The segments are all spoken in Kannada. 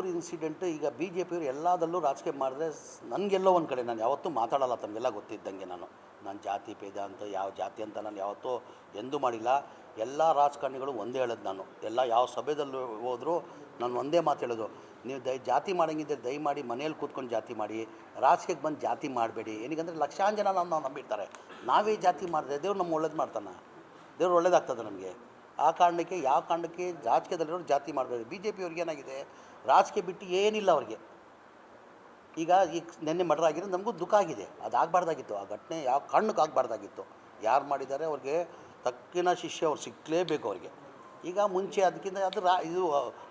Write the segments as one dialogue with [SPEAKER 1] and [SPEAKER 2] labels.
[SPEAKER 1] ಬೆಂಗಳೂರು ಇನ್ಸಿಡೆಂಟ್ ಈಗ ಬಿ ಜೆ ಪಿಯವರು ಎಲ್ಲದಲ್ಲೂ ರಾಜಕೀಯ ಮಾಡಿದ್ರೆ ನನಗೆಲ್ಲೋ ಒಂದು ಕಡೆ ನಾನು ಯಾವತ್ತೂ ಮಾತಾಡಲ್ಲ ತಮಗೆಲ್ಲ ಗೊತ್ತಿದ್ದಂಗೆ ನಾನು ಜಾತಿ ಭೇದ ಅಂತ ಯಾವ ಜಾತಿ ಅಂತ ನಾನು ಯಾವತ್ತೂ ಎಂದೂ ಮಾಡಿಲ್ಲ. ಎಲ್ಲ ರಾಜಕಾರಣಿಗಳು ಒಂದೇ ಹೇಳೋದು ನಾನು. ಎಲ್ಲ ಯಾವ ಸಭೆದಲ್ಲೂ ಹೋದರೂ ನಾನು ಒಂದೇ ಮಾತು ಹೇಳೋದು, ನೀವು ಜಾತಿ ಮಾಡೋಂಗಿದ್ದರೆ ದಯಮಾಡಿ ಮನೇಲಿ ಕೂತ್ಕೊಂಡು ಜಾತಿ ಮಾಡಿ, ರಾಜಕೀಯಕ್ಕೆ ಬಂದು ಜಾತಿ ಮಾಡಬೇಡಿ. ಏನಕ್ಕಂದರೆ ಲಕ್ಷಾಂತರ ಜನ ನಾವು ನಂಬಿರ್ತಾರೆ. ನಾವೇ ಜಾತಿ ಮಾಡಿದ್ರೆ ದೇವ್ರು ನಮ್ಮ ಒಳ್ಳೇದು ಮಾಡ್ತಾನೆ, ದೇವ್ರು ಒಳ್ಳೇದಾಗ್ತದೆ ನಮಗೆ. ಆ ಕಾರಣಕ್ಕೆ ಯಾವ ಕಾರಣಕ್ಕೆ ರಾಜಕೀಯದಲ್ಲಿರೋರು ಜಾತಿ ಮಾಡಬೇಡಿ. ಬಿ ಜೆ ಪಿಯವ್ರಿಗೆ ಏನಾಗಿದೆ, ರಾಜಕೀಯ ಬಿಟ್ಟು ಏನಿಲ್ಲ ಅವ್ರಿಗೆ. ಈಗ ನೆನ್ನೆ ಮರ್ಡರ್ ಆಗಿರೋ ನಮಗೂ ದುಃಖ ಆಗಿದೆ. ಅದು ಆಗಬಾರ್ದಾಗಿತ್ತು. ಆ ಘಟನೆ ಯಾವ ಕಾರಣಕ್ಕೆ ಆಗಬಾರ್ದಾಗಿತ್ತು. ಯಾರು ಮಾಡಿದ್ದಾರೆ ಅವ್ರಿಗೆ ತಕ್ಕಿನ ಶಿಷ್ಯ ಅವ್ರು ಸಿಕ್ಕಲೇಬೇಕು ಅವ್ರಿಗೆ. ಈಗ ಮುಂಚೆ ಅದಕ್ಕಿಂತ ಅದು ಇದು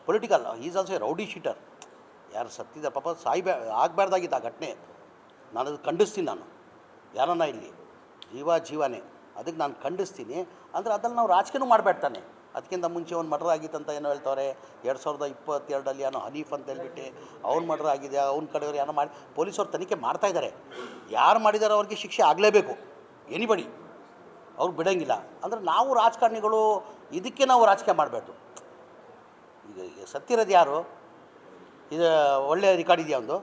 [SPEAKER 1] political, is also A rowdy sheeter. ಯಾರು ಸತ್ತಿದ್ದಾರೆ ಪಾಪ ಆಗಬಾರ್ದಾಗಿತ್ತು ಆ ಘಟನೆ. ನಾನು ಅದು ಖಂಡಿಸ್ತೀನಿ. ನಾನು ಯಾರನ್ನ ಇಲ್ಲಿ ಜೀವನೇ ಅದಕ್ಕೆ ನಾನು ಖಂಡಿಸ್ತೀನಿ. ಅಂದರೆ ಅದ್ರಲ್ಲಿ ನಾವು ರಾಜಕೀಯನೂ ಮಾಡಬೇಡ್ತಾನೆ. ಅದಕ್ಕಿಂತ ಮುಂಚೆ ಒಂದು ಮರ್ಡರ್ ಆಗಿತ್ತಂತ ಏನೋ ಹೇಳ್ತವ್ರೆ. 2022 ಏನೋ ಹನೀಫ್ ಅಂತ ಹೇಳ್ಬಿಟ್ಟು ಅವ್ನು ಮರ್ಡರ್ ಆಗಿದೆ, ಅವ್ನ ಕಡೆಯವ್ರು ಏನೋ ಮಾಡಿ ಪೊಲೀಸವ್ರು ತನಿಖೆ ಮಾಡ್ತಾಯಿದ್ದಾರೆ. ಯಾರು ಮಾಡಿದಾರೋ ಅವ್ರಿಗೆ ಶಿಕ್ಷೆ ಆಗಲೇಬೇಕು. ಎನಿಬಡಿ ಅವ್ರು ಬಿಡೋಂಗಿಲ್ಲ. ಅಂದರೆ ನಾವು ರಾಜಕಾರಣಿಗಳು ಇದಕ್ಕೆ ನಾವು ರಾಜಕೀಯ ಮಾಡಬಾರ್ದು. ಈಗ ಸತ್ತಿರೋದು ಯಾರು? ಇದು ಒಳ್ಳೆ ರೆಕಾರ್ಡ್ ಇದೆಯಾ? ಒಂದು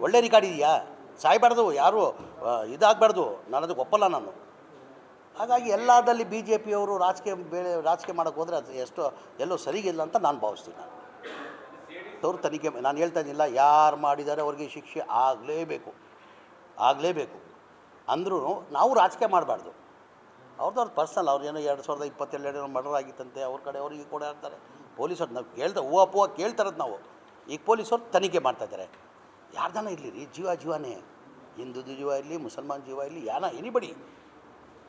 [SPEAKER 1] ಒಳ್ಳೆ ರೆಕಾರ್ಡ್ ಇದೆಯಾ? ಸಾಯಬಾರ್ದು, ಯಾರು ಇದಾಗಬಾರ್ದು. ನಾನು ಅದಕ್ಕೆ ಒಪ್ಪಲ್ಲ ನಾನು. ಹಾಗಾಗಿ ಎಲ್ಲದಲ್ಲಿ ಬಿ ಜೆ ಪಿಯವರು ರಾಜಕೀಯ ಮಾಡೋಕ್ಕೆ ಹೋದರೆ ಅದು ಎಲ್ಲೋ ಸರಿಗಿಲ್ಲ ಅಂತ ನಾನು ಭಾವಿಸ್ತೀನಿ. ಅವ್ರು ತನಿಖೆ ನಾನು ಹೇಳ್ತಾ ಇದ್ದಿಲ್ಲ, ಯಾರು ಮಾಡಿದ್ದಾರೆ ಅವ್ರಿಗೆ ಶಿಕ್ಷೆ ಆಗಲೇಬೇಕು. ಅಂದ್ರೂ ನಾವು ರಾಜಕೀಯ ಮಾಡಬಾರ್ದು. ಅವ್ರದ್ದು ಪರ್ಸನಲ್, ಅವ್ರು ಏನೋ 2022 ಮರ್ಡರ್ ಆಗಿತ್ತಂತೆ, ಅವ್ರ ಕಡೆ ಅವ್ರಿಗೆ ಕೂಡ ಇರ್ತಾರೆ. ಪೊಲೀಸರು ನಾವು ಹೂವು ಕೇಳ್ತಾರದು ನಾವು. ಈಗ ಪೊಲೀಸವ್ರು ತನಿಖೆ ಮಾಡ್ತಾಯಿದ್ದಾರೆ. ಯಾರ್ದಾನ ಇರಲಿ ರೀ, ಜೀವನೇ, ಹಿಂದೂ ಜೀವ ಇರಲಿ, ಮುಸಲ್ಮಾನ್ ಜೀವ ಇರಲಿ, ಎನಿಬಡಿ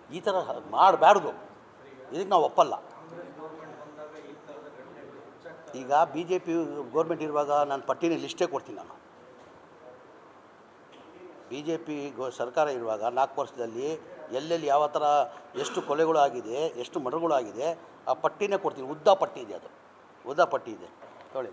[SPEAKER 1] ಈ ಥರ ಮಾಡಬಾರ್ದು. ಇದಕ್ಕೆ ನಾವು ಒಪ್ಪಲ್ಲ. ಈಗ ಬಿ ಜೆ ಪಿ ಗೌರ್ಮೆಂಟ್ ಇರುವಾಗ ನಾನು ಪಟ್ಟಿನ ಲಿಸ್ಟೇ ಕೊಡ್ತೀನಿ. ನಾನು ಬಿ ಜೆ ಪಿ ಸರ್ಕಾರ ಇರುವಾಗ 4 ವರ್ಷದಲ್ಲಿ ಎಲ್ಲೆಲ್ಲಿ ಯಾವ ಥರ ಎಷ್ಟು ಕೊಲೆಗಳು ಆಗಿದೆ, ಎಷ್ಟು ಮರ್ಡರ್ಗಳು ಆಗಿದೆ, ಆ ಪಟ್ಟಿನೇ ಕೊಡ್ತೀನಿ. ಉದ್ದ ಪಟ್ಟಿ ಇದೆ, ಅದು ಉದ್ದ ಪಟ್ಟಿ ಇದೆ. ತೊಗೊಳ್ಳಿ.